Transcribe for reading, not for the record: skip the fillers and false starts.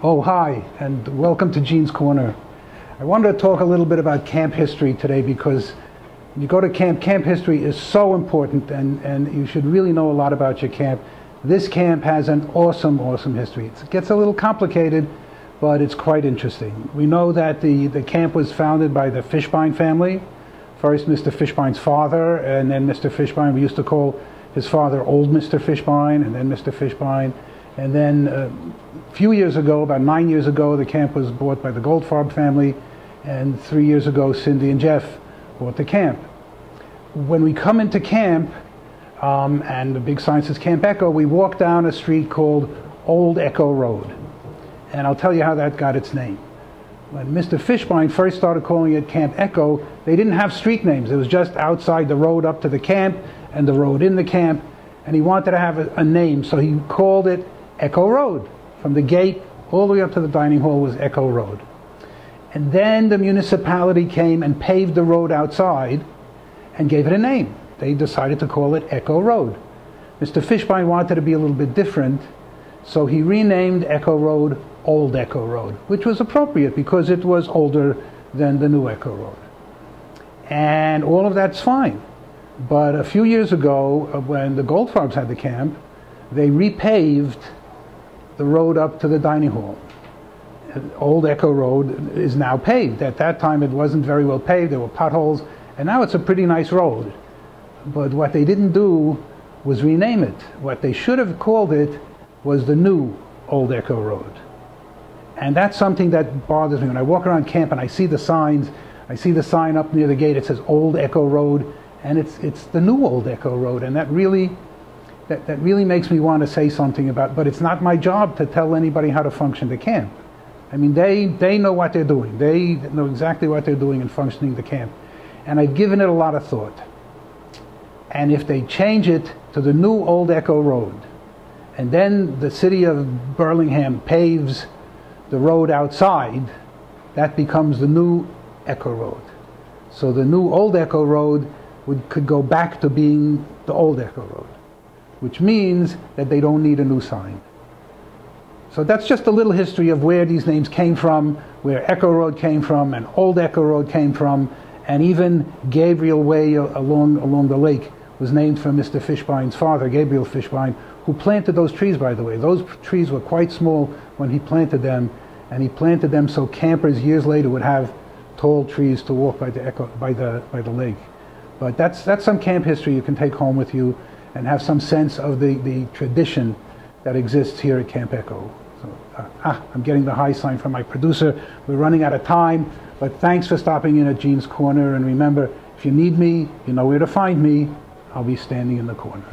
Oh, hi, and welcome to Gene's Corner. I wanted to talk a little bit about camp history today because when you go to camp, camp history is so important, and you should really know a lot about your camp. This camp has an awesome history. It gets a little complicated, but it's quite interesting. We know that the camp was founded by the Fishbein family. First, Mr. Fishbein's father, and then Mr. Fishbein. We used to call his father Old Mr. Fishbein, and then Mr. Fishbein. And then a few years ago, about 9 years ago, the camp was bought by the Goldfarb family, and 3 years ago, Cindy and Jeff bought the camp. When we come into camp, and the big sign says Camp Echo, we walk down a street called Old Echo Road. And I'll tell you how that got its name. When Mr. Fishbein first started calling it Camp Echo, they didn't have street names. It was just outside the road up to the camp and the road in the camp. And he wanted to have a name, so he called it Echo Road. From the gate all the way up to the dining hall was Echo Road. And then the municipality came and paved the road outside and gave it a name. They decided to call it Echo Road. Mr. Fishbein wanted to be a little bit different, so he renamed Echo Road Old Echo Road, which was appropriate because it was older than the new Echo Road. And all of that's fine. But a few years ago, when the Goldfarbs had the camp, they repaved the road up to the dining hall. Old Echo Road is now paved. At that time it wasn't very well paved, there were potholes, and now it's a pretty nice road. But what they didn't do was rename it. What they should have called it was the new Old Echo Road. And that's something that bothers me. When I walk around camp and I see the signs, I see the sign up near the gate, it says Old Echo Road, and it's the new Old Echo Road, and that really makes me want to say something about, but it's not my job to tell anybody how to function the camp. I mean, they know what they're doing. They know exactly what they're doing in functioning the camp. And I've given it a lot of thought. And if they change it to the new Old Echo Road, and then the city of Burlingame paves the road outside, that becomes the new Echo Road. So the new Old Echo Road could go back to being the Old Echo Road, which means that they don't need a new sign. So that's just a little history of where these names came from, where Echo Road came from, and Old Echo Road came from, and even Gabriel Way along the lake was named for Mr. Fishbein's father, Gabriel Fishbein, who planted those trees, by the way. Those trees were quite small when he planted them, and he planted them so campers years later would have tall trees to walk by the lake. But that's some camp history you can take home with you and have some sense of the tradition that exists here at Camp Echo. So, I'm getting the high sign from my producer. We're running out of time, but thanks for stopping in at Gene's Corner. And remember, if you need me, you know where to find me. I'll be standing in the corner.